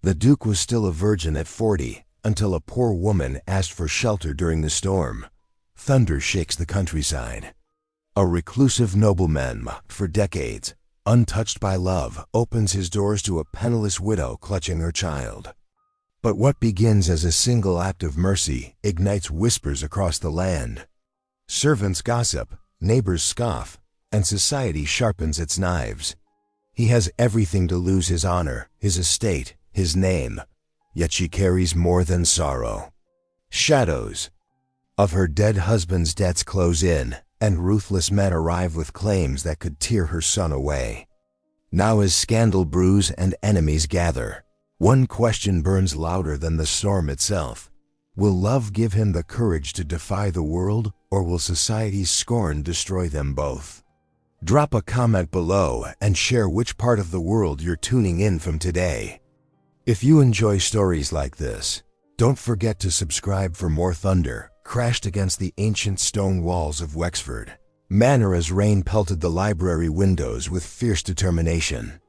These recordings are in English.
The Duke was still a virgin at 40, until a poor woman asked for shelter during the storm. Thunder shakes the countryside. A reclusive nobleman, for decades, untouched by love, opens his doors to a penniless widow clutching her child. But what begins as a single act of mercy ignites whispers across the land. Servants gossip, neighbors scoff, and society sharpens its knives. He has everything to lose: his honor, his estate, his name, yet she carries more than sorrow. Shadows of her dead husband's debts close in, and ruthless men arrive with claims that could tear her son away. Now as scandal brews and enemies gather, one question burns louder than the storm itself. Will love give him the courage to defy the world, or will society's scorn destroy them both? Drop a comment below and share which part of the world you're tuning in from today. If you enjoy stories like this, don't forget to subscribe for more thunder crashed against the ancient stone walls of Wexford Manor as rain pelted the library windows with fierce determination.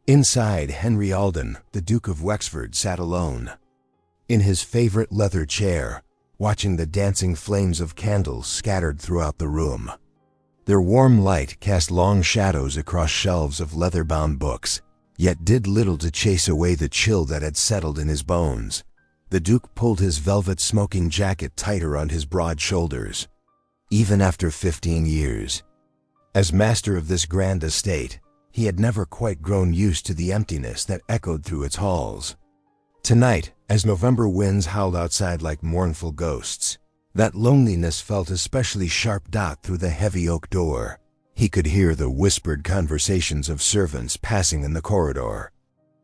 Inside, Henry Alden, the Duke of Wexford, sat alone, in his favorite leather chair, watching the dancing flames of candles scattered throughout the room. Their warm light cast long shadows across shelves of leather-bound books, yet did little to chase away the chill that had settled in his bones. The Duke pulled his velvet smoking jacket tighter on his broad shoulders. Even after 15 years, as master of this grand estate, he had never quite grown used to the emptiness that echoed through its halls. Tonight, as November winds howled outside like mournful ghosts, that loneliness felt especially sharp through the heavy oak door. He could hear the whispered conversations of servants passing in the corridor.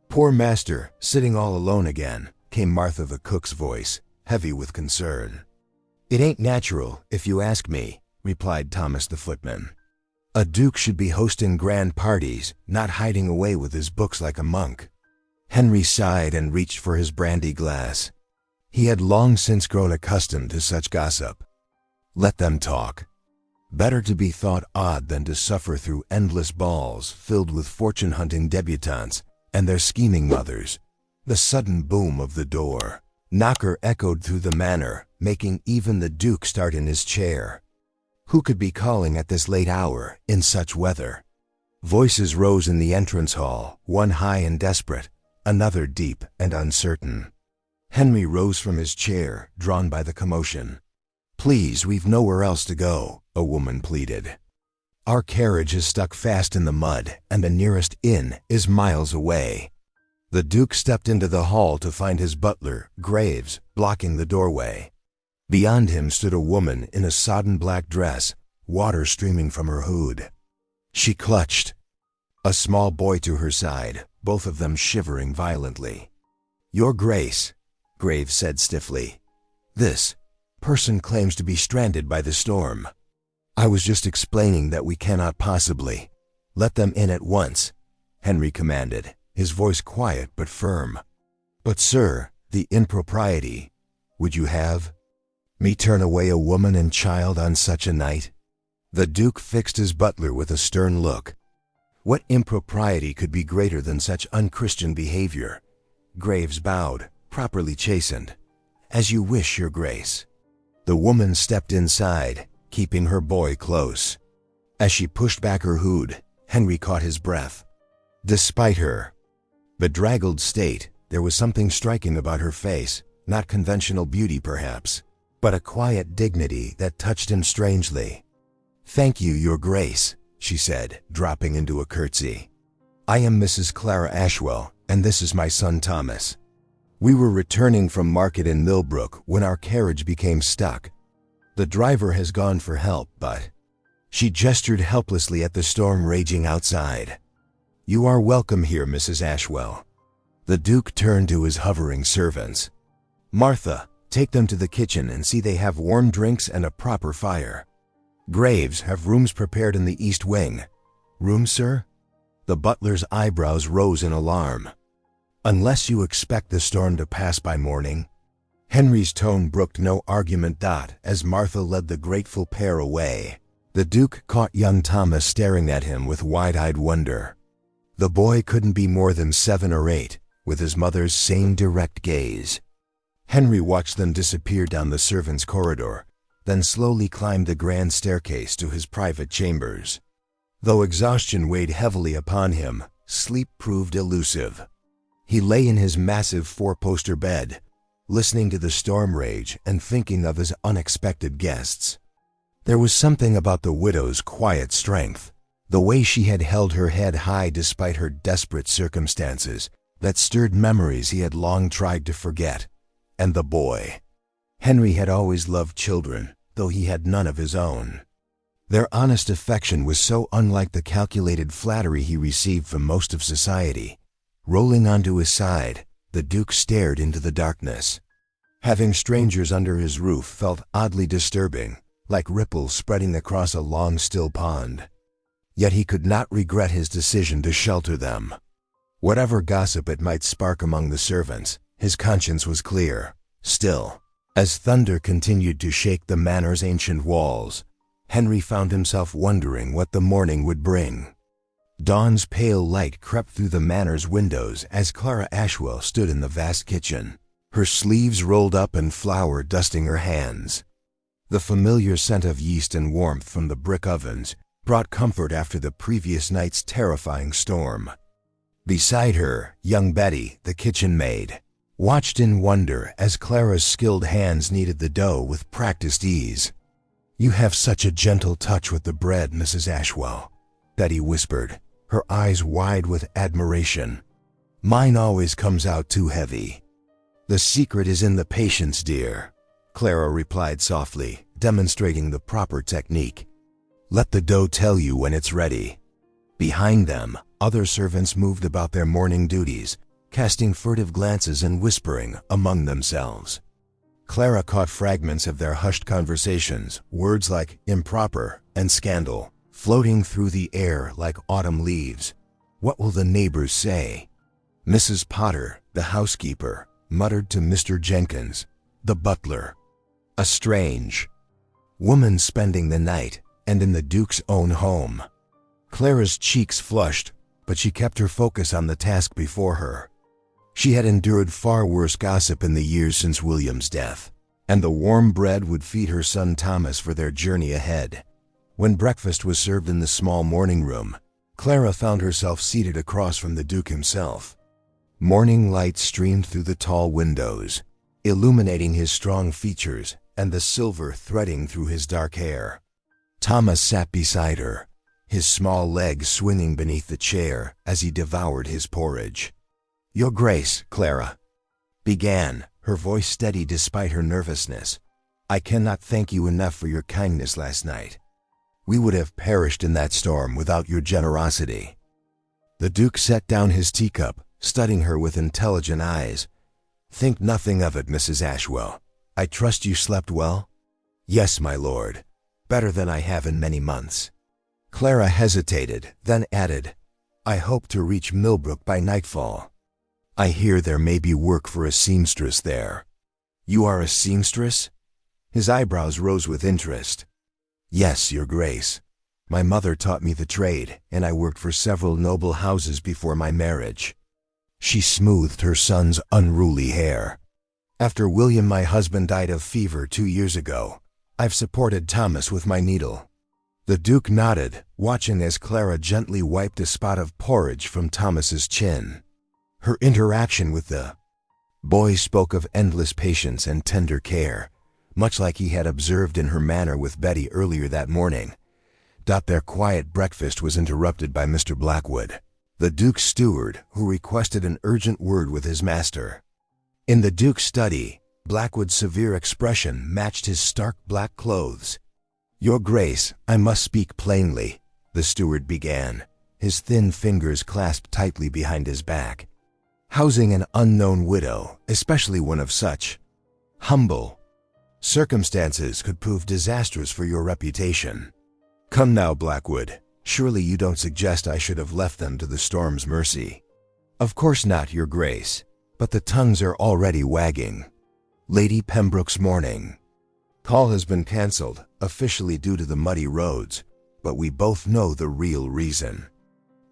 "Poor master, sitting all alone again," came Martha the cook's voice, heavy with concern. "It ain't natural, if you ask me," replied Thomas the footman. "A duke should be hosting grand parties, not hiding away with his books like a monk." Henry sighed and reached for his brandy glass. He had long since grown accustomed to such gossip. Let them talk. Better to be thought odd than to suffer through endless balls filled with fortune-hunting debutantes and their scheming mothers. The sudden boom of the door knocker echoed through the manor, making even the Duke start in his chair. Who could be calling at this late hour, in such weather? Voices rose in the entrance hall, one high and desperate, another deep and uncertain. Henry rose from his chair, drawn by the commotion. "Please, we've nowhere else to go," a woman pleaded. "Our carriage is stuck fast in the mud, and the nearest inn is miles away." The Duke stepped into the hall to find his butler, Graves, blocking the doorway. Beyond him stood a woman in a sodden black dress, water streaming from her hood. She clutched a small boy to her side, both of them shivering violently. "Your Grace," Graves said stiffly, "this person claims to be stranded by the storm." "I was just explaining that we cannot possibly." "Let them in at once," Henry commanded, his voice quiet but firm. "But sir, the impropriety. Would you have me turn away a woman and child on such a night?" The Duke fixed his butler with a stern look. What impropriety could be greater than such unchristian behavior? Graves bowed, properly chastened. "As you wish, your Grace." The woman stepped inside, keeping her boy close. As she pushed back her hood, Henry caught his breath. Despite her bedraggled state, there was something striking about her face, not conventional beauty perhaps, but a quiet dignity that touched him strangely. "Thank you, your Grace," she said, dropping into a curtsy. "I am Mrs. Clara Ashwell, and this is my son Thomas. We were returning from market in Millbrook when our carriage became stuck. The driver has gone for help, but—" She gestured helplessly at the storm raging outside. "You are welcome here, Mrs. Ashwell." The Duke turned to his hovering servants. "Martha, take them to the kitchen and see they have warm drinks and a proper fire. Graves, have rooms prepared in the east wing." "Rooms, sir?" The butler's eyebrows rose in alarm. "Unless you expect the storm to pass by morning." Henry's tone brooked no argument. As Martha led the grateful pair away, the Duke caught young Thomas staring at him with wide-eyed wonder. The boy couldn't be more than 7 or 8, with his mother's same direct gaze. Henry watched them disappear down the servants' corridor, then slowly climbed the grand staircase to his private chambers. Though exhaustion weighed heavily upon him, sleep proved elusive. He lay in his massive four-poster bed, listening to the storm rage and thinking of his unexpected guests. There was something about the widow's quiet strength, the way she had held her head high despite her desperate circumstances, that stirred memories he had long tried to forget. And the boy. Henry had always loved children, though he had none of his own. Their honest affection was so unlike the calculated flattery he received from most of society. Rolling onto his side, the Duke stared into the darkness. Having strangers under his roof felt oddly disturbing, like ripples spreading across a long, still pond. Yet he could not regret his decision to shelter them. Whatever gossip it might spark among the servants, his conscience was clear. Still, as thunder continued to shake the manor's ancient walls, Henry found himself wondering what the morning would bring. Dawn's pale light crept through the manor's windows as Clara Ashwell stood in the vast kitchen, her sleeves rolled up and flour dusting her hands. The familiar scent of yeast and warmth from the brick ovens brought comfort after the previous night's terrifying storm. Beside her, young Betty, the kitchen maid, watched in wonder as Clara's skilled hands kneaded the dough with practiced ease. "You have such a gentle touch with the bread, Mrs. Ashwell," Betty whispered, her eyes wide with admiration. "Mine always comes out too heavy." "The secret is in the patience, dear," Clara replied softly, demonstrating the proper technique. "Let the dough tell you when it's ready." Behind them, other servants moved about their morning duties, casting furtive glances and whispering among themselves. Clara caught fragments of their hushed conversations, words like improper and scandal, floating through the air like autumn leaves. What will the neighbors say? Mrs. Potter, the housekeeper, muttered to Mr. Jenkins, the butler. A strange woman spending the night, and in the Duke's own home. Clara's cheeks flushed, but she kept her focus on the task before her. She had endured far worse gossip in the years since William's death, and the warm bread would feed her son Thomas for their journey ahead. When breakfast was served in the small morning room, Clara found herself seated across from the Duke himself. Morning light streamed through the tall windows, illuminating his strong features and the silver threading through his dark hair. Thomas sat beside her, his small legs swinging beneath the chair as he devoured his porridge. "Your Grace," Clara began, her voice steady despite her nervousness, "I cannot thank you enough for your kindness last night. We would have perished in that storm without your generosity." The Duke set down his teacup, studying her with intelligent eyes. "Think nothing of it, Mrs. Ashwell. I trust you slept well?" "Yes, my lord. Better than I have in many months." Clara hesitated, then added, "I hope to reach Millbrook by nightfall. I hear there may be work for a seamstress there." "You are a seamstress?" His eyebrows rose with interest. "Yes, your Grace. My mother taught me the trade, and I worked for several noble houses before my marriage." She smoothed her son's unruly hair. "After William, my husband, died of fever 2 years ago, I've supported Thomas with my needle." The Duke nodded, watching as Clara gently wiped a spot of porridge from Thomas's chin. Her interaction with the boy spoke of endless patience and tender care, much like he had observed in her manner with Betty earlier that morning. Their quiet breakfast was interrupted by Mr. Blackwood, the Duke's steward, who requested an urgent word with his master. In the Duke's study, Blackwood's severe expression matched his stark black clothes. "Your Grace, I must speak plainly," the steward began, his thin fingers clasped tightly behind his back. "Housing an unknown widow, especially one of such humble circumstances, could prove disastrous for your reputation." "Come now, Blackwood, surely you don't suggest I should have left them to the storm's mercy?" "Of course not, your Grace, but the tongues are already wagging. Lady Pembroke's morning call has been cancelled, officially due to the muddy roads, but we both know the real reason."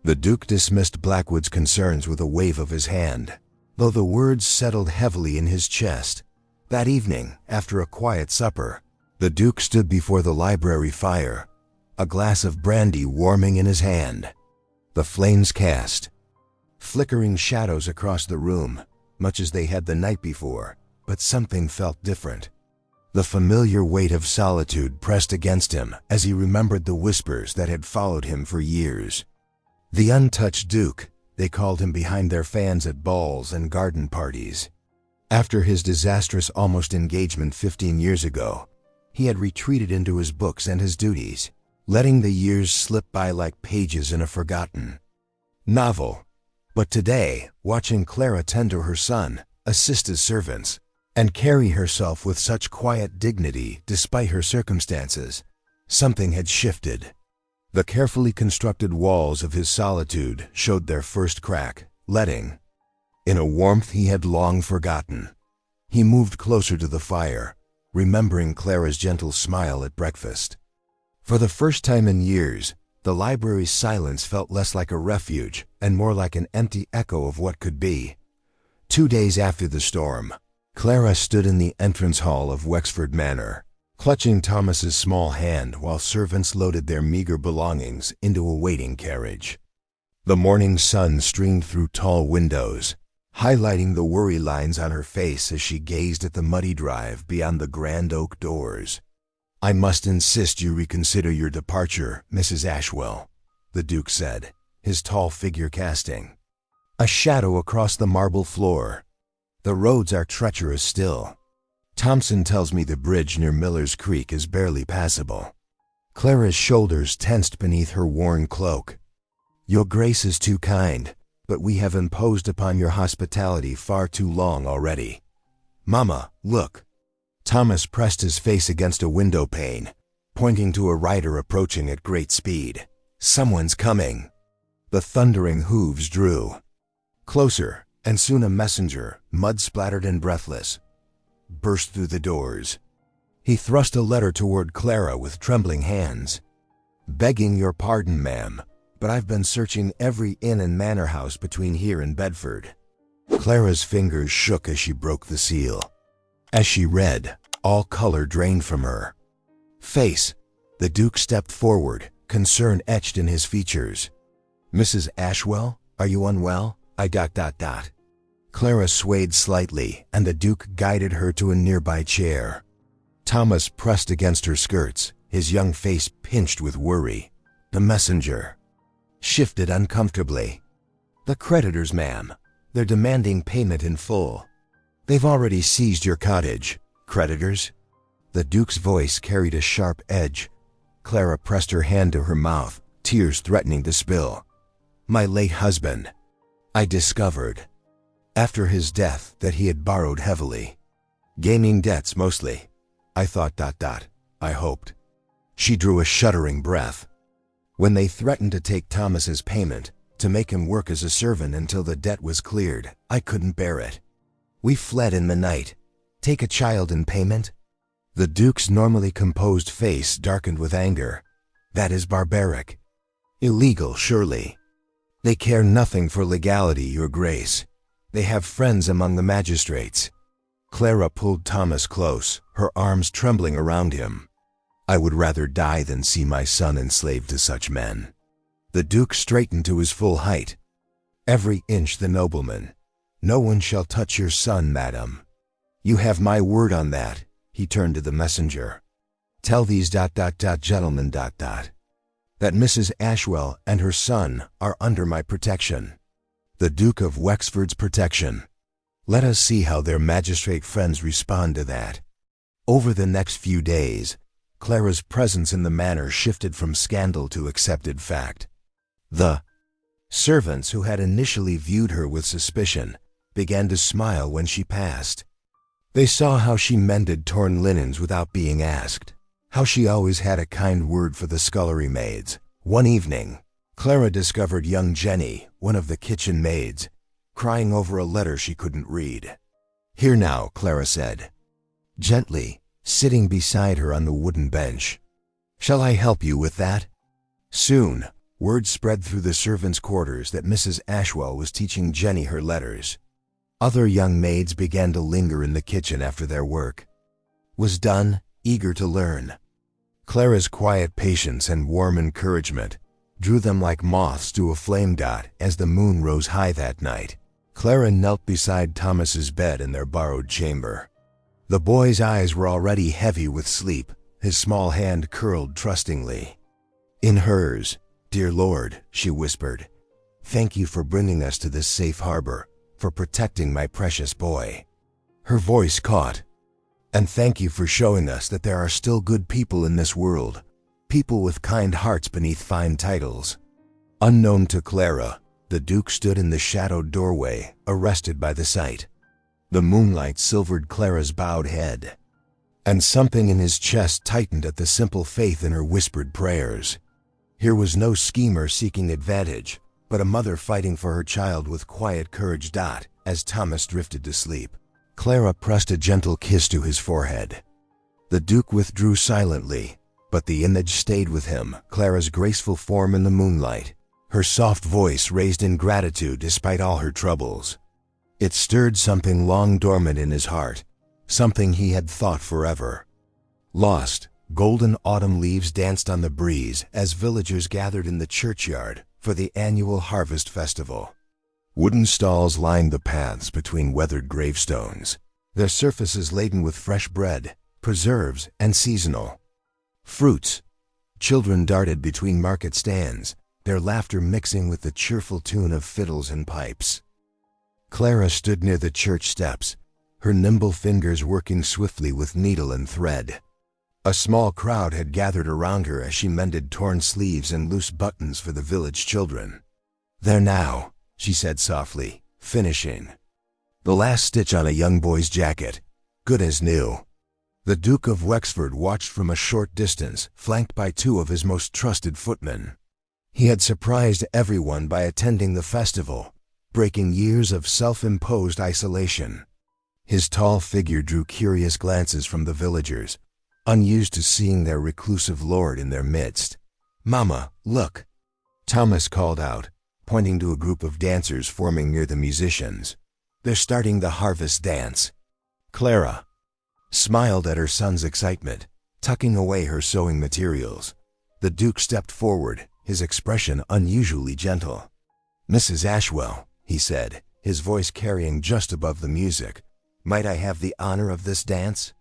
The Duke dismissed Blackwood's concerns with a wave of his hand. though the words settled heavily in his chest. That evening, after a quiet supper, the Duke stood before the library fire, a glass of brandy warming in his hand. The flames cast flickering shadows across the room, much as they had the night before, but something felt different. The familiar weight of solitude pressed against him as he remembered the whispers that had followed him for years. The untouched Duke, they called him behind their fans at balls and garden parties. After his disastrous almost engagement 15 years ago, he had retreated into his books and his duties, letting the years slip by like pages in a forgotten novel. But today, watching Clara tend to her son, assist his servants, and carry herself with such quiet dignity despite her circumstances, something had shifted. The carefully constructed walls of his solitude showed their first crack, letting in a warmth he had long forgotten. He moved closer to the fire, remembering Clara's gentle smile at breakfast. For the first time in years, the library's silence felt less like a refuge and more like an empty echo of what could be. 2 days after the storm, Clara stood in the entrance hall of Wexford Manor, clutching Thomas's small hand while servants loaded their meager belongings into a waiting carriage. The morning sun streamed through tall windows, highlighting the worry lines on her face as she gazed at the muddy drive beyond the grand oak doors. "I must insist you reconsider your departure, Mrs. Ashwell," the Duke said, his tall figure casting a shadow across the marble floor. "The roads are treacherous still. Thompson tells me the bridge near Miller's Creek is barely passable." Clara's shoulders tensed beneath her worn cloak. "Your Grace is too kind, but we have imposed upon your hospitality far too long already. Mama, look." Thomas pressed his face against a window pane, pointing to a rider approaching at great speed. "Someone's coming." The thundering hooves drew closer, and soon a messenger, mud-splattered and breathless, burst through the doors. He thrust a letter toward Clara with trembling hands. "Begging your pardon, ma'am, but I've been searching every inn and manor house between here and Bedford." Clara's fingers shook as she broke the seal. As she read, all color drained from her face. The Duke stepped forward, concern etched in his features. "Mrs. Ashwell, are you unwell? Clara swayed slightly, and the Duke guided her to a nearby chair. Thomas pressed against her skirts, his young face pinched with worry. The messenger shifted uncomfortably. "The creditors, ma'am. They're demanding payment in full. They've already seized your cottage." "Creditors?" The Duke's voice carried a sharp edge. Clara pressed her hand to her mouth, tears threatening to spill. "My late husband. I discovered, after his death, that he had borrowed heavily. Gaming debts mostly. I thought. I hoped." She drew a shuddering breath. "When they threatened to take Thomas's payment, to make him work as a servant until the debt was cleared, I couldn't bear it. We fled in the night. Take a child in payment?" The Duke's normally composed face darkened with anger. "That is barbaric. Illegal, surely. They care nothing for legality, Your Grace. They have friends among the magistrates." Clara pulled Thomas close, her arms trembling around him. "I would rather die than see my son enslaved to such men." The Duke straightened to his full height. "Every inch the nobleman. No one shall touch your son, madam. You have my word on that." He turned to the messenger. "Tell these gentlemen that Mrs. Ashwell and her son are under my protection. The Duke of Wexford's protection. Let us see how their magistrate friends respond to that." Over the next few days, Clara's presence in the manor shifted from scandal to accepted fact. The servants who had initially viewed her with suspicion began to smile when she passed. They saw how she mended torn linens without being asked, how she always had a kind word for the scullery maids. One evening, Clara discovered young Jenny, one of the kitchen maids, crying over a letter she couldn't read. "Here now," Clara said, gently, sitting beside her on the wooden bench. "Shall I help you with that?" Soon, word spread through the servants' quarters that Mrs. Ashwell was teaching Jenny her letters. Other young maids began to linger in the kitchen after their work was done, eager to learn. Clara's quiet patience and warm encouragement drew them like moths to a flame dot as the moon rose high that night. Clara knelt beside Thomas's bed in their borrowed chamber. The boy's eyes were already heavy with sleep, his small hand curled trustingly. In hers, "Dear Lord," she whispered, "thank you for bringing us to this safe harbor, for protecting my precious boy." Her voice caught. "And thank you for showing us that there are still good people in this world, people with kind hearts beneath fine titles." Unknown to Clara, the Duke stood in the shadowed doorway, arrested by the sight. The moonlight silvered Clara's bowed head, and something in his chest tightened at the simple faith in her whispered prayers. Here was no schemer seeking advantage, but a mother fighting for her child with quiet courage. As Thomas drifted to sleep, Clara pressed a gentle kiss to his forehead. The Duke withdrew silently, but the image stayed with him, Clara's graceful form in the moonlight, her soft voice raised in gratitude despite all her troubles. It stirred something long dormant in his heart, something he had thought forever lost. Golden autumn leaves danced on the breeze as villagers gathered in the churchyard for the annual harvest festival. Wooden stalls lined the paths between weathered gravestones, their surfaces laden with fresh bread, preserves, and seasonal fruits. Children darted between market stands, their laughter mixing with the cheerful tune of fiddles and pipes. Clara stood near the church steps, her nimble fingers working swiftly with needle and thread. A small crowd had gathered around her as she mended torn sleeves and loose buttons for the village children. "There now," she said softly, finishing the last stitch on a young boy's jacket, good as new. The Duke of Wexford watched from a short distance, flanked by two of his most trusted footmen. He had surprised everyone by attending the festival, breaking years of self-imposed isolation. His tall figure drew curious glances from the villagers, unused to seeing their reclusive lord in their midst. "Mama, look," Thomas called out, pointing to a group of dancers forming near the musicians. "They're starting the harvest dance." Clara smiled at her son's excitement, tucking away her sewing materials. The Duke stepped forward, his expression unusually gentle. "Mrs. Ashwell," he said, his voice carrying just above the music, "might I have the honor of this dance?"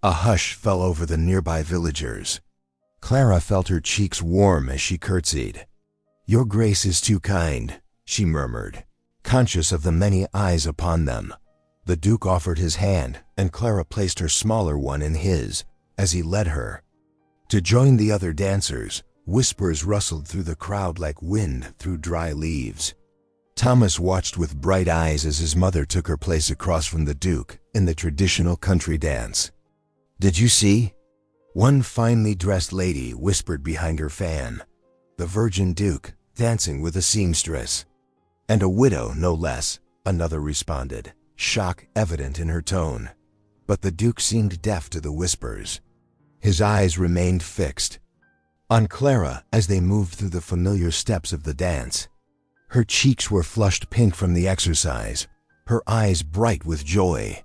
A hush fell over the nearby villagers. Clara felt her cheeks warm as she curtsied. "Your Grace is too kind," she murmured, conscious of the many eyes upon them. The Duke offered his hand, and Clara placed her smaller one in his, as he led her. To join the other dancers, whispers rustled through the crowd like wind through dry leaves. Thomas watched with bright eyes as his mother took her place across from the Duke in the traditional country dance. "Did you see?" One finely dressed lady whispered behind her fan. "The Virgin Duke, dancing with a seamstress." "And a widow, no less," another responded, shock evident in her tone. But the Duke seemed deaf to the whispers. His eyes remained fixed on Clara as they moved through the familiar steps of the dance. Her cheeks were flushed pink from the exercise, her eyes bright with joy.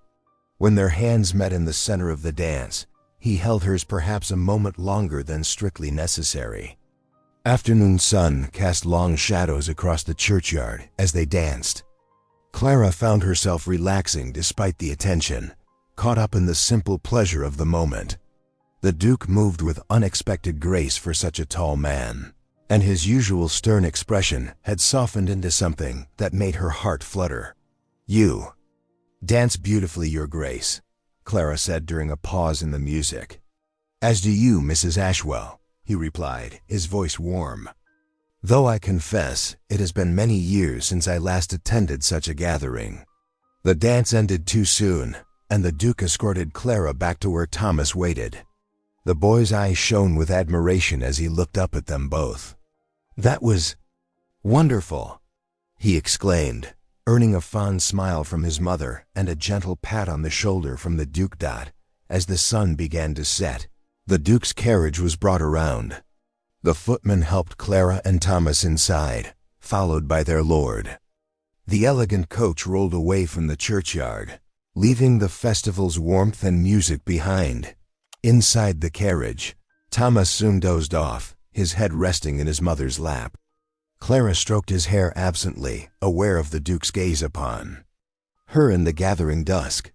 When their hands met in the center of the dance, he held hers perhaps a moment longer than strictly necessary. Afternoon sun cast long shadows across the churchyard as they danced. Clara found herself relaxing despite the attention, caught up in the simple pleasure of the moment. The Duke moved with unexpected grace for such a tall man, and his usual stern expression had softened into something that made her heart flutter. "You dance beautifully, Your Grace," Clara said during a pause in the music. "As do you, Mrs. Ashwell," he replied, his voice warm. "Though I confess, it has been many years since I last attended such a gathering." The dance ended too soon, and the Duke escorted Clara back to where Thomas waited. The boy's eyes shone with admiration as he looked up at them both. "That was wonderful," he exclaimed, earning a fond smile from his mother and a gentle pat on the shoulder from the Duke. As the sun began to set, the Duke's carriage was brought around. The footman helped Clara and Thomas inside, followed by their lord. The elegant coach rolled away from the churchyard, leaving the festival's warmth and music behind. Inside the carriage, Thomas soon dozed off, his head resting in his mother's lap. Clara stroked his hair absently, aware of the Duke's gaze upon her in the gathering dusk.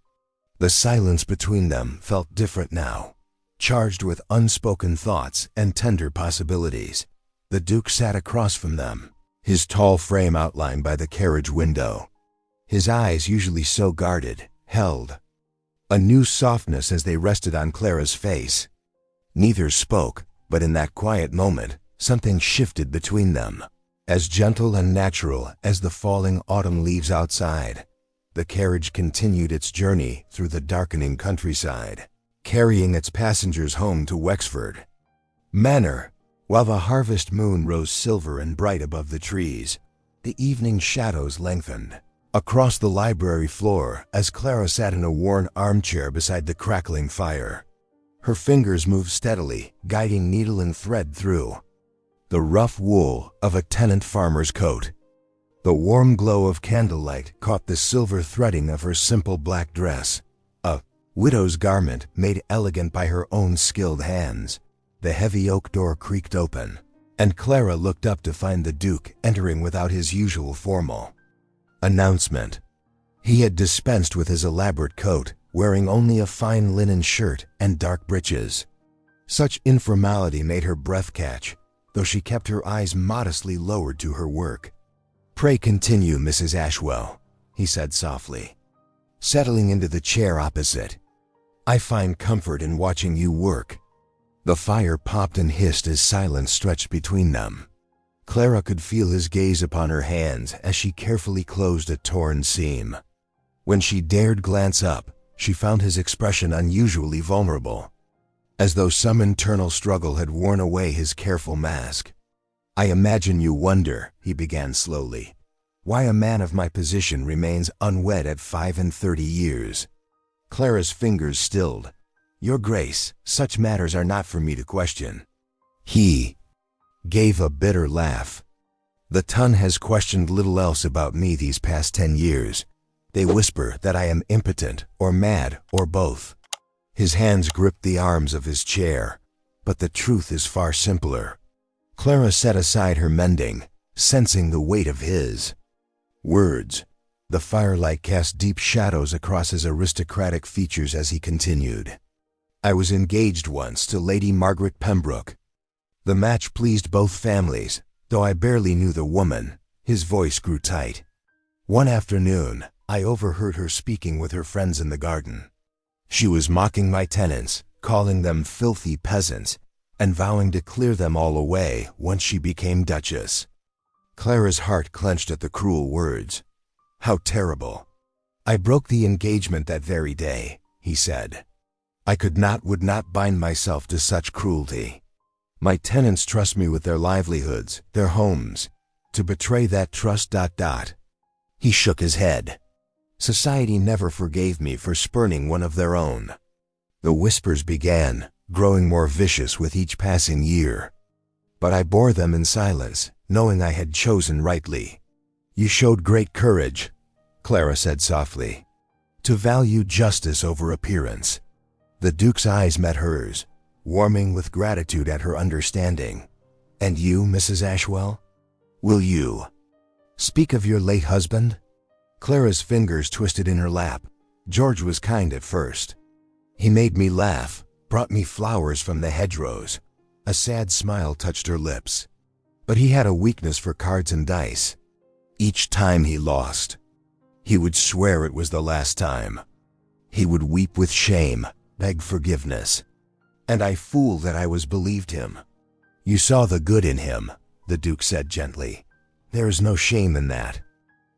The silence between them felt different now, charged with unspoken thoughts and tender possibilities. The Duke sat across from them, his tall frame outlined by the carriage window. His eyes, usually so guarded, held a new softness as they rested on Clara's face. Neither spoke, but in that quiet moment, something shifted between them. As gentle and natural as the falling autumn leaves outside, the carriage continued its journey through the darkening countryside, carrying its passengers home to Wexford Manor. While the harvest moon rose silver and bright above the trees, the evening shadows lengthened across the library floor as Clara sat in a worn armchair beside the crackling fire. Her fingers moved steadily, guiding needle and thread through the rough wool of a tenant farmer's coat. The warm glow of candlelight caught the silver threading of her simple black dress, a widow's garment made elegant by her own skilled hands. The heavy oak door creaked open, and Clara looked up to find the Duke entering without his usual formal announcement. He had dispensed with his elaborate coat, wearing only a fine linen shirt and dark breeches. Such informality made her breath catch, though she kept her eyes modestly lowered to her work. "Pray continue, Mrs. Ashwell," he said softly, settling into the chair opposite. "I find comfort in watching you work." The fire popped and hissed as silence stretched between them. Clara could feel his gaze upon her hands as she carefully closed a torn seam. When she dared glance up, she found his expression unusually vulnerable, as though some internal struggle had worn away his careful mask. "I imagine you wonder," he began slowly, "why a man of my position remains unwed at 35 years." Clara's fingers stilled. "Your Grace, such matters are not for me to question." He gave a bitter laugh. "The ton has questioned little else about me these past 10 years. They whisper that I am impotent or mad or both." His hands gripped the arms of his chair. "But the truth is far simpler." Clara set aside her mending, sensing the weight of his words. The firelight cast deep shadows across his aristocratic features as he continued. "I was engaged once to Lady Margaret Pembroke. The match pleased both families, though I barely knew the woman." His voice grew tight. "One afternoon, I overheard her speaking with her friends in the garden. She was mocking my tenants, calling them filthy peasants, and vowing to clear them all away once she became Duchess." Clara's heart clenched at the cruel words. How terrible. "I broke the engagement that very day," he said. "I would not bind myself to such cruelty. My tenants trust me with their livelihoods, their homes. To betray that trust... He shook his head. "Society never forgave me for spurning one of their own." The whispers began, growing more vicious with each passing year. "But I bore them in silence, knowing I had chosen rightly." "You showed great courage," Clara said softly, "to value justice over appearance." The Duke's eyes met hers, warming with gratitude at her understanding. "And you, Mrs. Ashwell? Will you speak of your late husband?" Clara's fingers twisted in her lap. "George was kind at first. He made me laugh, brought me flowers from the hedgerows." A sad smile touched her lips. "But he had a weakness for cards and dice. Each time he lost, he would swear it was the last time. He would weep with shame, beg forgiveness. And I fooled that I was believed him." "You saw the good in him," the Duke said gently. "There is no shame in that.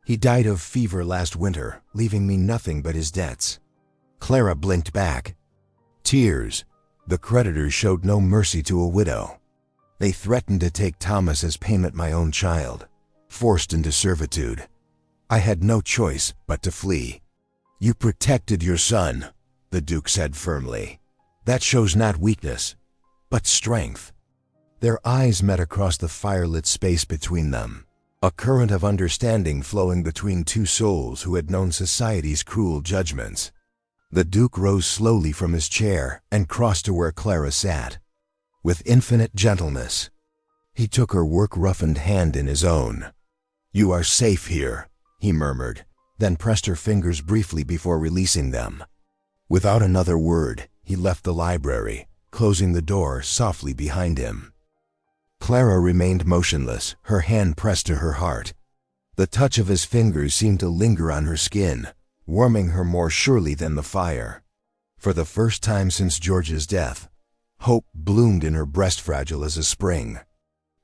He died of fever last winter, leaving me nothing but his debts." Clara blinked back. Tears. The creditors showed no mercy to a widow. They threatened to take Thomas as payment, my own child, forced into servitude. I had no choice but to flee." "You protected your son," the Duke said firmly. "That shows not weakness, but strength." Their eyes met across the firelit space between them. a current of understanding flowing between two souls who had known society's cruel judgments. The Duke rose slowly from his chair and crossed to where Clara sat. With infinite gentleness, he took her work-roughened hand in his own. "You are safe here," he murmured, then pressed her fingers briefly before releasing them. Without another word, he left the library, closing the door softly behind him. Clara remained motionless, her hand pressed to her heart. The touch of his fingers seemed to linger on her skin, warming her more surely than the fire. For the first time since George's death, hope bloomed in her breast, fragile as a spring.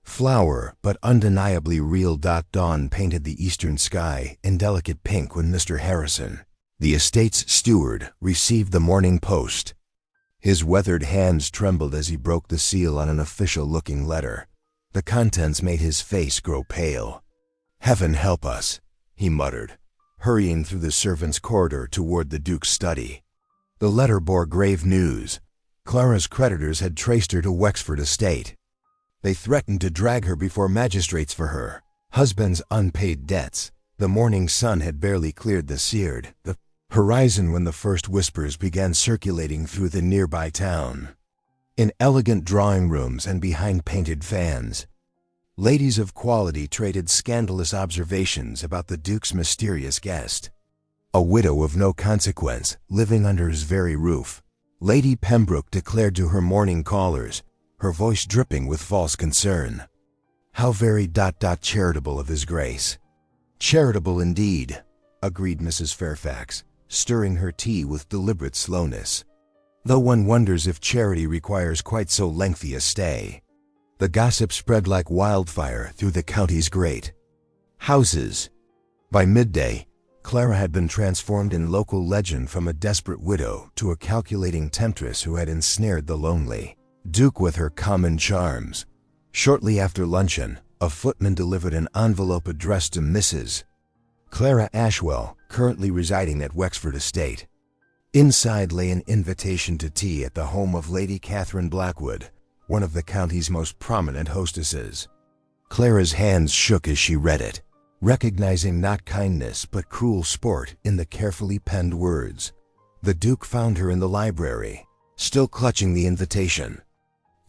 Flower, but undeniably real. Dawn painted the eastern sky in delicate pink when Mr. Harrison, the estate's steward, received the Morning Post. His weathered hands trembled as he broke the seal on an official-looking letter. The contents made his face grow pale. "Heaven help us," he muttered, hurrying through the servants' corridor toward the Duke's study. The letter bore grave news. Clara's creditors had traced her to Wexford Estate. They threatened to drag her before magistrates for her husband's unpaid debts. The morning sun had barely cleared the seared horizon when the first whispers began circulating through the nearby town. In elegant drawing rooms and behind painted fans, ladies of quality traded scandalous observations about the Duke's mysterious guest. A widow of no consequence, living under his very roof, Lady Pembroke declared to her morning callers, her voice dripping with false concern. "How very charitable of His Grace." "Charitable indeed," agreed Mrs. Fairfax, stirring her tea with deliberate slowness, "though one wonders if charity requires quite so lengthy a stay." The gossip spread like wildfire through the county's great houses. By midday, Clara had been transformed in local legend from a desperate widow to a calculating temptress who had ensnared the lonely Duke with her common charms. Shortly after luncheon, a footman delivered an envelope addressed to Mrs. Clara Ashwell, currently residing at Wexford Estate. Inside lay an invitation to tea at the home of Lady Catherine Blackwood, one of the county's most prominent hostesses. Clara's hands shook as she read it, recognizing not kindness but cruel sport in the carefully penned words. The Duke found her in the library, still clutching the invitation.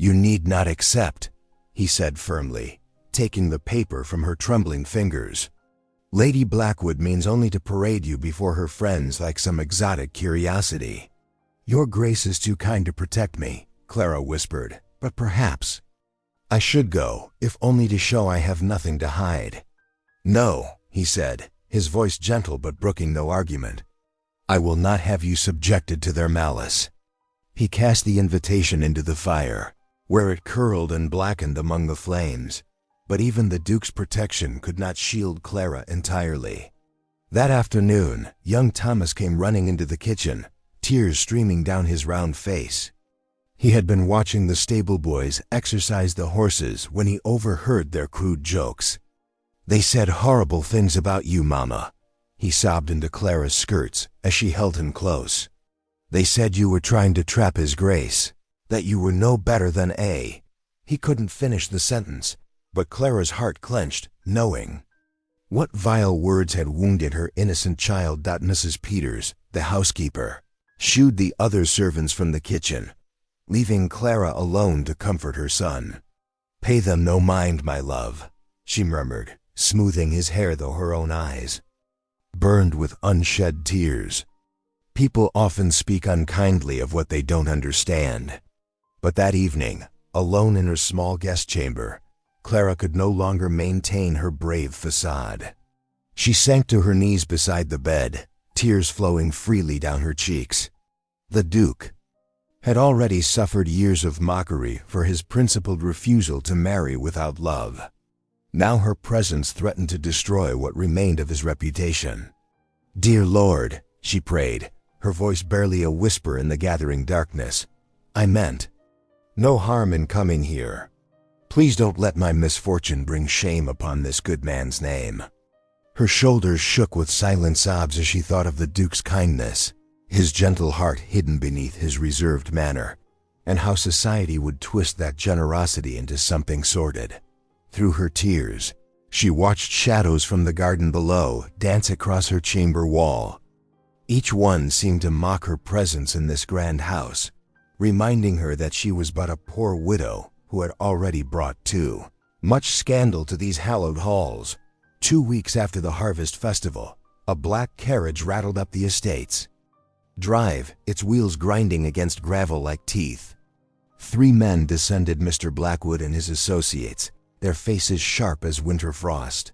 "You need not accept," he said firmly, taking the paper from her trembling fingers. "Lady Blackwood means only to parade you before her friends like some exotic curiosity." "Your Grace is too kind to protect me," Clara whispered, "but perhaps I should go, if only to show I have nothing to hide." "No," he said, his voice gentle but brooking no argument. "I will not have you subjected to their malice." He cast the invitation into the fire, where it curled and blackened among the flames. But even the Duke's protection could not shield Clara entirely. That afternoon, young Thomas came running into the kitchen, tears streaming down his round face. He had been watching the stable boys exercise the horses when he overheard their crude jokes. "They said horrible things about you, Mama," he sobbed into Clara's skirts as she held him close. "They said you were trying to trap His Grace, that you were no better than a—" He couldn't finish the sentence, but Clara's heart clenched, knowing what vile words had wounded her innocent child. Mrs. Peters, the housekeeper, shooed the other servants from the kitchen, leaving Clara alone to comfort her son. "Pay them no mind, my love," she murmured, smoothing his hair though her own eyes burned with unshed tears. "People often speak unkindly of what they don't understand." But that evening, alone in her small guest chamber, Clara could no longer maintain her brave facade. She sank to her knees beside the bed, tears flowing freely down her cheeks. The Duke had already suffered years of mockery for his principled refusal to marry without love. Now her presence threatened to destroy what remained of his reputation. "Dear Lord," she prayed, her voice barely a whisper in the gathering darkness, "I meant no harm in coming here. Please don't let my misfortune bring shame upon this good man's name." Her shoulders shook with silent sobs as she thought of the Duke's kindness, his gentle heart hidden beneath his reserved manner, and how society would twist that generosity into something sordid. Through her tears, She watched shadows from the garden below dance across her chamber wall. Each one seemed to mock her presence in this grand house, reminding her that she was but a poor widow who had already brought too much scandal to these hallowed halls. 2 weeks after the harvest festival, a black carriage rattled up the estates. Drive, its wheels grinding against gravel like teeth. 3 men descended Mr. Blackwood and his associates, their faces sharp as winter frost.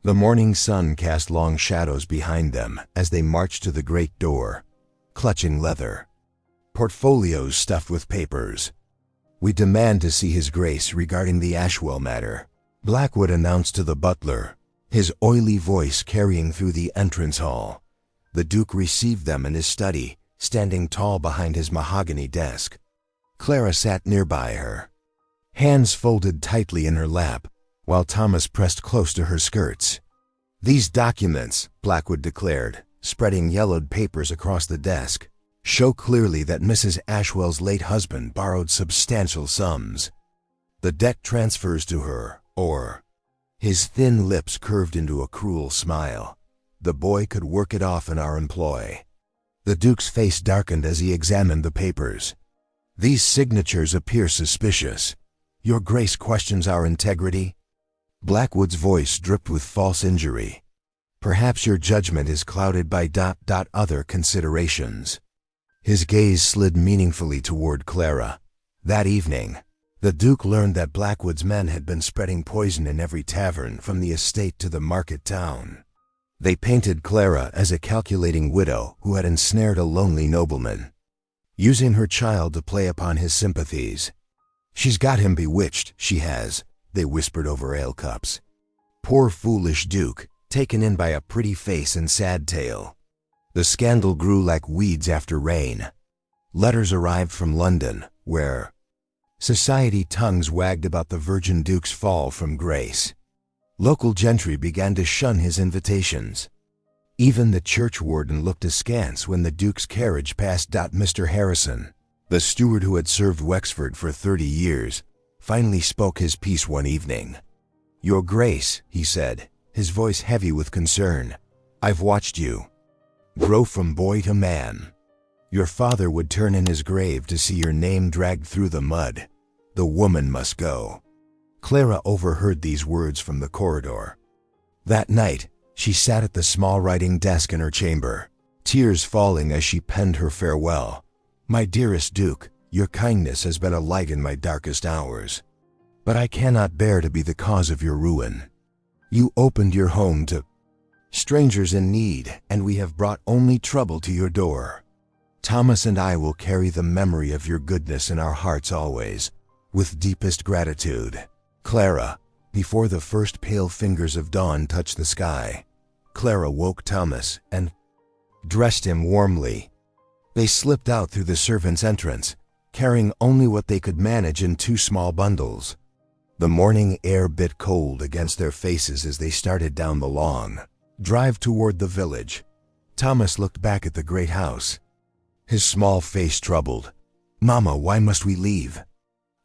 The morning sun cast long shadows behind them as they marched to the great door, clutching leather, portfolios stuffed with papers. "We demand to see His Grace regarding the Ashwell matter," Blackwood announced to the butler, his oily voice carrying through the entrance hall. The Duke received them in his study, standing tall behind his mahogany desk. Clara sat nearby her, hands folded tightly in her lap, while Thomas pressed close to her skirts. "These documents," Blackwood declared, spreading yellowed papers across the desk, "show clearly that Mrs. Ashwell's late husband borrowed substantial sums. The debt transfers to her, or—" His thin lips curved into a cruel smile. "The boy could work it off in our employ." The Duke's face darkened as he examined the papers. "These signatures appear suspicious. Your Grace questions our integrity?" Blackwood's voice dripped with false injury. "Perhaps your judgment is clouded by other considerations." His gaze slid meaningfully toward Clara. That evening, the Duke learned that Blackwood's men had been spreading poison in every tavern from the estate to the market town. They painted Clara as a calculating widow who had ensnared a lonely nobleman, using her child to play upon his sympathies. "She's got him bewitched, she has," they whispered over ale cups. Poor foolish Duke, taken in by a pretty face and sad tale. The scandal grew like weeds after rain. Letters arrived from London, where society tongues wagged about the Virgin Duke's fall from grace. Local gentry began to shun his invitations. Even the churchwarden looked askance when the Duke's carriage passed. Mr. Harrison, the steward who had served Wexford for 30 years, finally spoke his piece one evening. "Your Grace," he said, his voice heavy with concern, "I've watched you grow from boy to man. Your father would turn in his grave to see your name dragged through the mud. The woman must go." Clara overheard these words from the corridor. That night, she sat at the small writing desk in her chamber, tears falling as she penned her farewell. "My dearest Duke, your kindness has been a light in my darkest hours. But I cannot bear to be the cause of your ruin. You opened your home to strangers in need, and we have brought only trouble to your door. Thomas and I will carry the memory of your goodness in our hearts always, with deepest gratitude. Clara." Before the first pale fingers of dawn touched the sky, Clara woke Thomas and dressed him warmly. They slipped out through the servants' entrance, carrying only what they could manage in 2 small bundles. The morning air bit cold against their faces as they started down the long drive toward the village. Thomas looked back at the great house, his small face troubled. "Mama, why must we leave?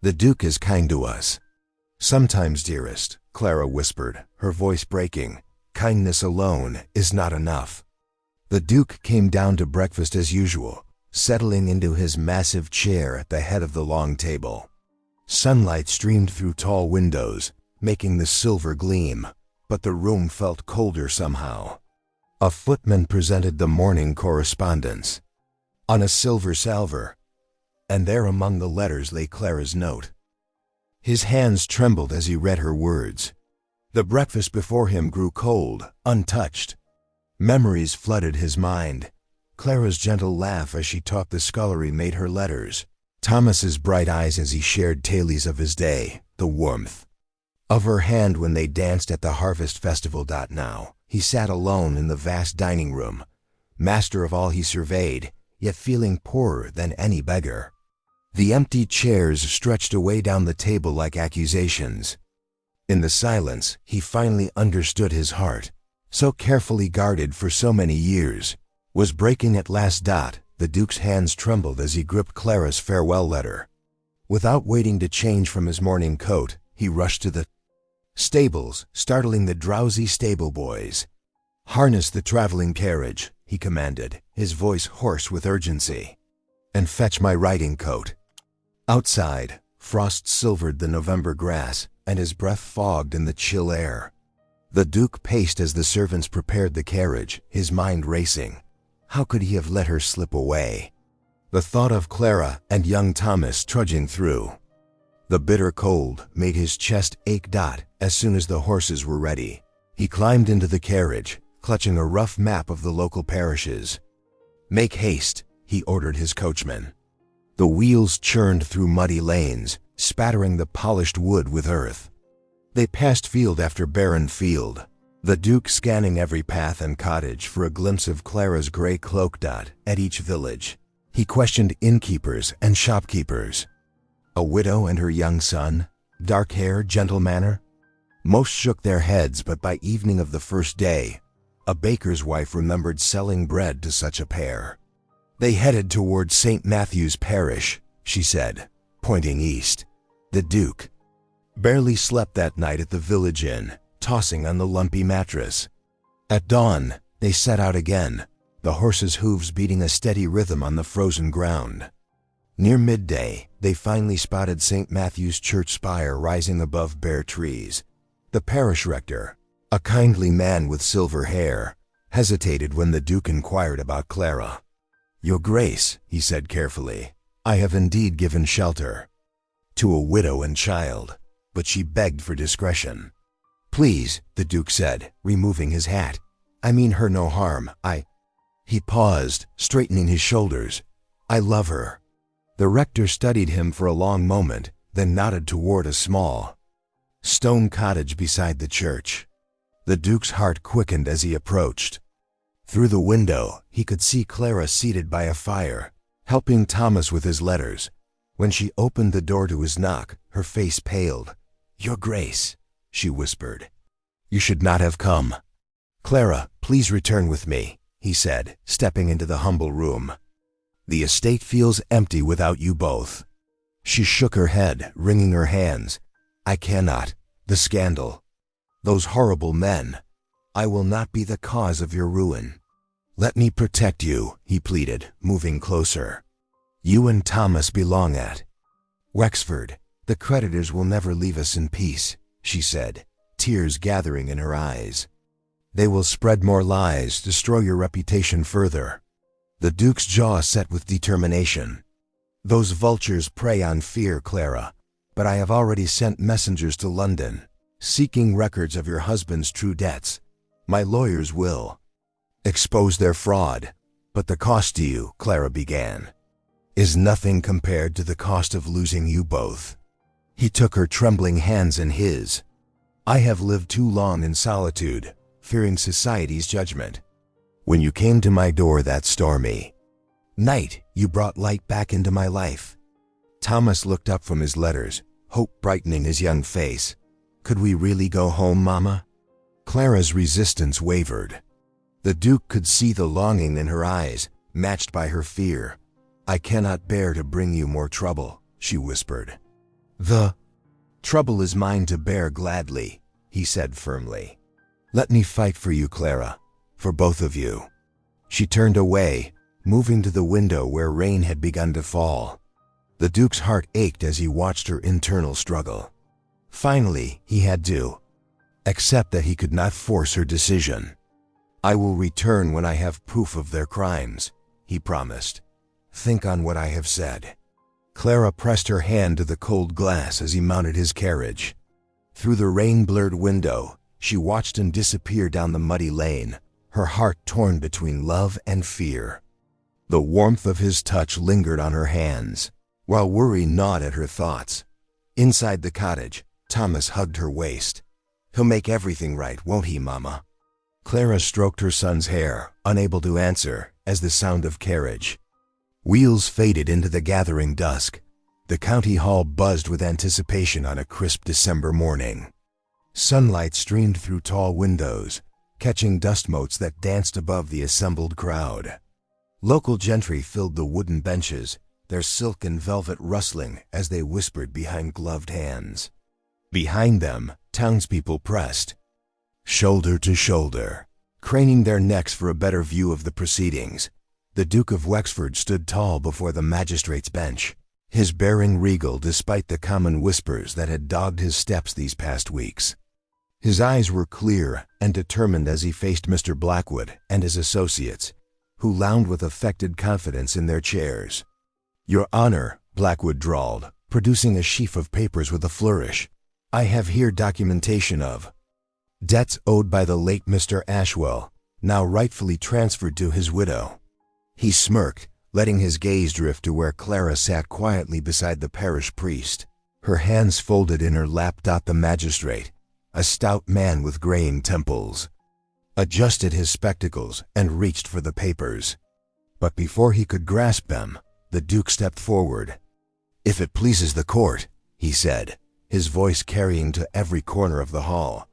The Duke is kind to us." "Sometimes, dearest," Clara whispered, her voice breaking, "kindness alone is not enough." The Duke came down to breakfast as usual, settling into his massive chair at the head of the long table. Sunlight streamed through tall windows, making the silver gleam, but the room felt colder somehow. A footman presented the morning correspondence on a silver salver, and there among the letters lay Clara's note. His hands trembled as he read her words. The breakfast before him grew cold, untouched. Memories flooded his mind. Clara's gentle laugh as she taught the scullery made her letters. Thomas's bright eyes as he shared tales of his day, the warmth of her hand when they danced at the harvest festival. Now, he sat alone in the vast dining room, master of all he surveyed, yet feeling poorer than any beggar. The empty chairs stretched away down the table like accusations. In the silence, he finally understood his heart, so carefully guarded for so many years, was breaking at last. The Duke's hands trembled as he gripped Clara's farewell letter. Without waiting to change from his morning coat, he rushed to the Stables, startling the drowsy stable boys. "Harness the traveling carriage," he commanded, his voice hoarse with urgency. "And fetch my riding coat." Outside, frost silvered the November grass, and his breath fogged in the chill air. The Duke paced as the servants prepared the carriage, his mind racing. How could he have let her slip away? The thought of Clara and young Thomas trudging through. The bitter cold made his chest ache. As soon as the horses were ready, he climbed into the carriage, clutching a rough map of the local parishes. "Make haste," he ordered his coachman. The wheels churned through muddy lanes, spattering the polished wood with earth. They passed field after barren field, the Duke scanning every path and cottage for a glimpse of Clara's gray cloak. At each village, he questioned innkeepers and shopkeepers. A widow and her young son, dark hair, gentle manner. Most shook their heads, but by evening of the first day, a baker's wife remembered selling bread to such a pair. They headed toward St. Matthew's Parish, she said, pointing east. The Duke barely slept that night at the village inn, tossing on the lumpy mattress. At dawn, they set out again, the horses' hooves beating a steady rhythm on the frozen ground. Near midday, they finally spotted St. Matthew's church spire rising above bare trees. The parish rector, a kindly man with silver hair, hesitated when the Duke inquired about Clara. "Your Grace," he said carefully, "I have indeed given shelter to a widow and child, but she begged for discretion." "Please," the Duke said, removing his hat, "I mean her no harm. He paused, straightening his shoulders. "I love her." The rector studied him for a long moment, then nodded toward a small stone cottage beside the church. The Duke's heart quickened as he approached. Through the window, he could see Clara seated by a fire, helping Thomas with his letters. When she opened the door to his knock, her face paled. "Your Grace," she whispered, "you should not have come." "Clara, please return with me," he said, stepping into the humble room. "The estate feels empty without you both." She shook her head, wringing her hands. "I cannot. The scandal. Those horrible men. I will not be the cause of your ruin." "Let me protect you," he pleaded, moving closer. "You and Thomas belong at Wexford. The creditors will never leave us in peace," she said, tears gathering in her eyes. "They will spread more lies, destroy your reputation further." The Duke's jaw set with determination. "Those vultures prey on fear, Clara, but I have already sent messengers to London, seeking records of your husband's true debts. My lawyers will expose their fraud, but the cost to you," Clara began, "is nothing compared to the cost of losing you both." He took her trembling hands in his. "I have lived too long in solitude, fearing society's judgment. When you came to my door that stormy night, you brought light back into my life." Thomas looked up from his letters, hope brightening his young face. "Could we really go home, Mama?" Clara's resistance wavered. The Duke could see the longing in her eyes, matched by her fear. "I cannot bear to bring you more trouble," she whispered. "The trouble is mine to bear gladly," he said firmly. "Let me fight for you, Clara, for both of you." She turned away, moving to the window where rain had begun to fall. The Duke's heart ached as he watched her internal struggle. Finally, he had to accept that he could not force her decision. "I will return when I have proof of their crimes," he promised. "Think on what I have said." Clara pressed her hand to the cold glass as he mounted his carriage. Through the rain-blurred window, she watched him disappear down the muddy lane, her heart torn between love and fear. The warmth of his touch lingered on her hands, while worry gnawed at her thoughts. Inside the cottage, Thomas hugged her waist. "He'll make everything right, won't he, Mama?" Clara stroked her son's hair, unable to answer, as the sound of carriage wheels faded into the gathering dusk. The county hall buzzed with anticipation on a crisp December morning. Sunlight streamed through tall windows, catching dust motes that danced above the assembled crowd. Local gentry filled the wooden benches, their silk and velvet rustling as they whispered behind gloved hands. Behind them, Townspeople pressed, shoulder to shoulder, craning their necks for a better view of the proceedings. The Duke of Wexford stood tall before the magistrate's bench, his bearing regal despite the common whispers that had dogged his steps these past weeks. His eyes were clear and determined as he faced Mr. Blackwood and his associates, who lounged with affected confidence in their chairs. "Your Honor," Blackwood drawled, producing a sheaf of papers with a flourish, "I have here documentation of debts owed by the late Mr. Ashwell, now rightfully transferred to his widow." He smirked, letting his gaze drift to where Clara sat quietly beside the parish priest, her hands folded in her lap. The magistrate, a stout man with graying temples, adjusted his spectacles and reached for the papers. But before he could grasp them, the Duke stepped forward. "If it pleases the court," he said, his voice carrying to every corner of the hall,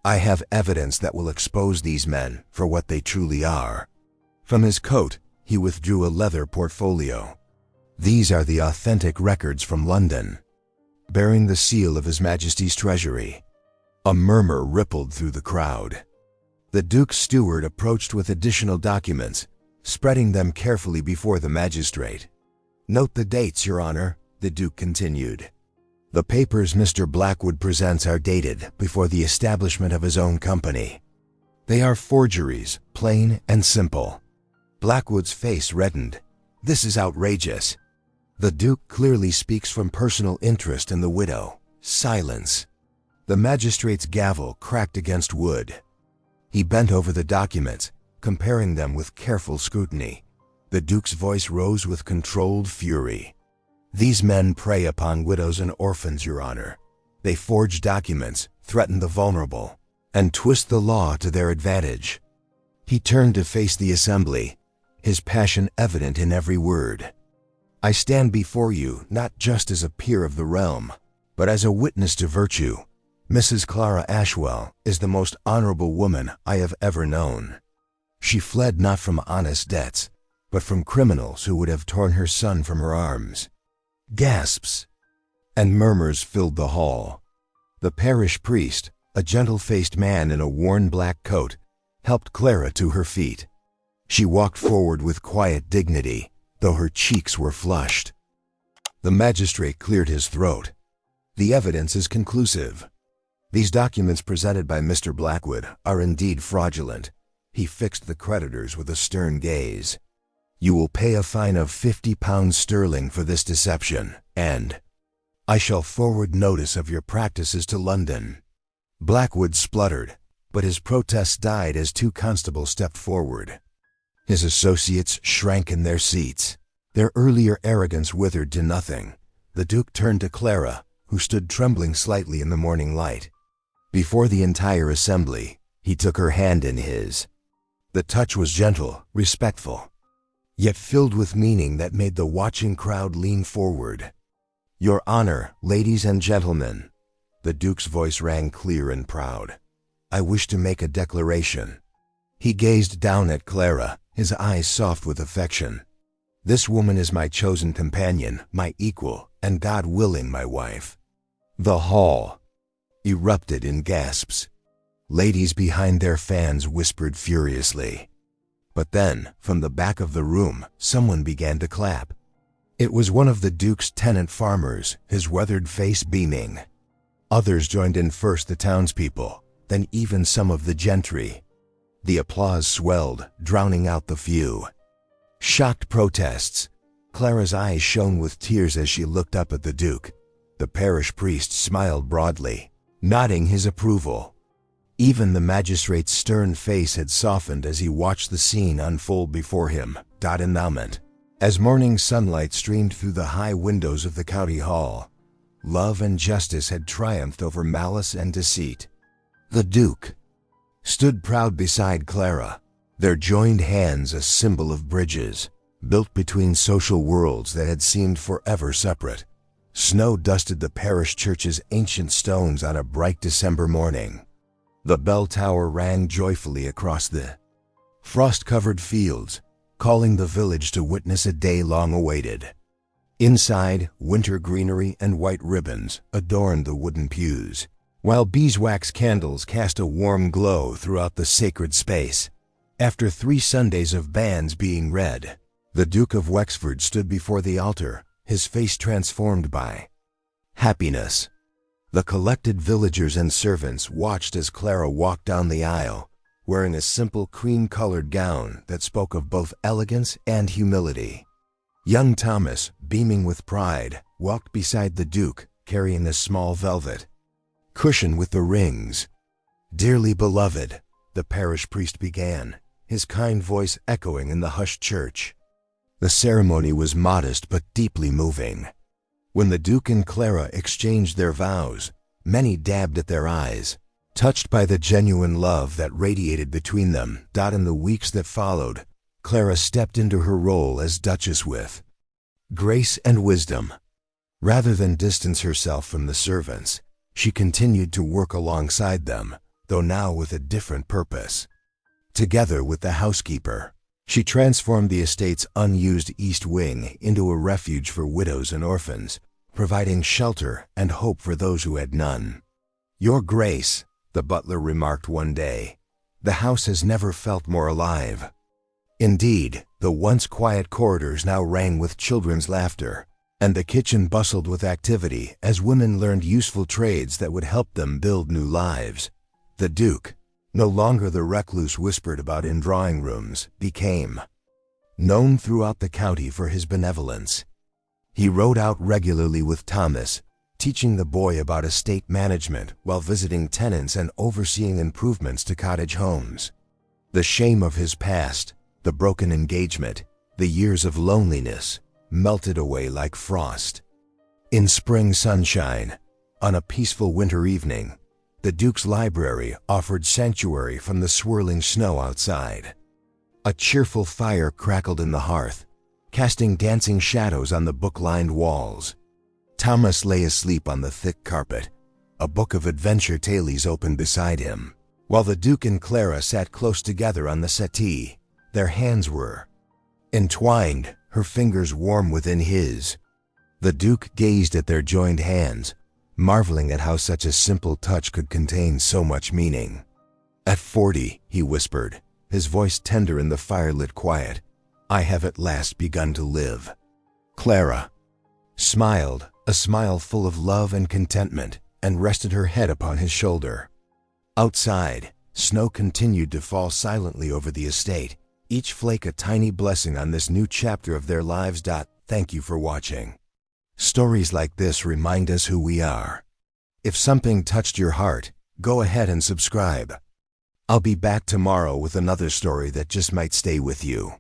"I have evidence that will expose these men for what they truly are." From his coat, he withdrew a leather portfolio. "These are the authentic records from London, bearing the seal of His Majesty's Treasury." A murmur rippled through the crowd. The Duke's steward approached with additional documents, spreading them carefully before the magistrate. "Note the dates, Your Honor," the Duke continued. "The papers Mr. Blackwood presents are dated before the establishment of his own company. They are forgeries, plain and simple." Blackwood's face reddened. "This is outrageous." The Duke clearly speaks from personal interest in the widow. Silence. The magistrate's gavel cracked against wood. He bent over the documents, comparing them with careful scrutiny. The Duke's voice rose with controlled fury. "These men prey upon widows and orphans, Your Honor. They forge documents, threaten the vulnerable, and twist the law to their advantage." He turned to face the assembly, his passion evident in every word. "I stand before you not just as a peer of the realm, but as a witness to virtue. Mrs. Clara Ashwell is the most honorable woman I have ever known. She fled not from honest debts, but from criminals who would have torn her son from her arms." Gasps and murmurs filled the hall. The parish priest, a gentle-faced man in a worn black coat, helped Clara to her feet. She walked forward with quiet dignity, though her cheeks were flushed. The magistrate cleared his throat. "The evidence is conclusive. These documents presented by Mr. Blackwood are indeed fraudulent." He fixed the creditors with a stern gaze. "You will pay a fine of £50 sterling for this deception, and I shall forward notice of your practices to London." Blackwood spluttered, but his protests died as two constables stepped forward. His associates shrank in their seats. Their earlier arrogance withered to nothing. The Duke turned to Clara, who stood trembling slightly in the morning light. Before the entire assembly, he took her hand in his. The touch was gentle, respectful, yet filled with meaning that made the watching crowd lean forward. "Your Honor, ladies and gentlemen," the Duke's voice rang clear and proud, "I wish to make a declaration." He gazed down at Clara, his eyes soft with affection. "This woman is my chosen companion, my equal, and God willing, my wife." The hall erupted in gasps. Ladies behind their fans whispered furiously. But then, from the back of the room, someone began to clap. It was one of the Duke's tenant farmers, his weathered face beaming. Others joined in, first the townspeople, then even some of the gentry. The applause swelled, drowning out the few shocked protests. Clara's eyes shone with tears as she looked up at the Duke. The parish priest smiled broadly, nodding his approval. Even the magistrate's stern face had softened as he watched the scene unfold before him. Announcement. As morning sunlight streamed through the high windows of the county hall, love and justice had triumphed over malice and deceit. The Duke stood proud beside Clara, their joined hands a symbol of bridges, built between social worlds that had seemed forever separate. Snow dusted the parish church's ancient stones on a bright December morning. The bell tower rang joyfully across the frost-covered fields, calling the village to witness a day long awaited. Inside, winter greenery and white ribbons adorned the wooden pews, while beeswax candles cast a warm glow throughout the sacred space. After 3 Sundays of banns being read, the Duke of Wexford stood before the altar, his face transformed by happiness. The collected villagers and servants watched as Clara walked down the aisle, wearing a simple cream-colored gown that spoke of both elegance and humility. Young Thomas, beaming with pride, walked beside the Duke, carrying a small velvet cushion with the rings. "Dearly beloved," the parish priest began, his kind voice echoing in the hushed church. The ceremony was modest but deeply moving. When the Duke and Clara exchanged their vows, many dabbed at their eyes, touched by the genuine love that radiated between them. In the weeks that followed, Clara stepped into her role as Duchess with grace and wisdom. Rather than distance herself from the servants, she continued to work alongside them, though now with a different purpose. Together with the housekeeper, she transformed the estate's unused east wing into a refuge for widows and orphans, providing shelter and hope for those who had none. "Your Grace," the butler remarked one day, "the house has never felt more alive." Indeed, the once quiet corridors now rang with children's laughter, and the kitchen bustled with activity as women learned useful trades that would help them build new lives. The Duke, no longer the recluse whispered about in drawing rooms, became known throughout the county for his benevolence. He rode out regularly with Thomas, teaching the boy about estate management while visiting tenants and overseeing improvements to cottage homes. The shame of his past, the broken engagement, the years of loneliness, melted away like frost. In spring sunshine, on a peaceful winter evening, the Duke's library offered sanctuary from the swirling snow outside. A cheerful fire crackled in the hearth, casting dancing shadows on the book-lined walls. Thomas lay asleep on the thick carpet, a book of adventure tales open beside him, while the Duke and Clara sat close together on the settee. Their hands were entwined, her fingers warm within his. The Duke gazed at their joined hands, marveling at how such a simple touch could contain so much meaning. "At 40, he whispered, his voice tender in the firelit quiet, "I have at last begun to live." Clara smiled, a smile full of love and contentment, and rested her head upon his shoulder. Outside, snow continued to fall silently over the estate, each flake a tiny blessing on this new chapter of their lives. Thank you for watching. Stories like this remind us who we are. If something touched your heart, go ahead and subscribe. I'll be back tomorrow with another story that just might stay with you.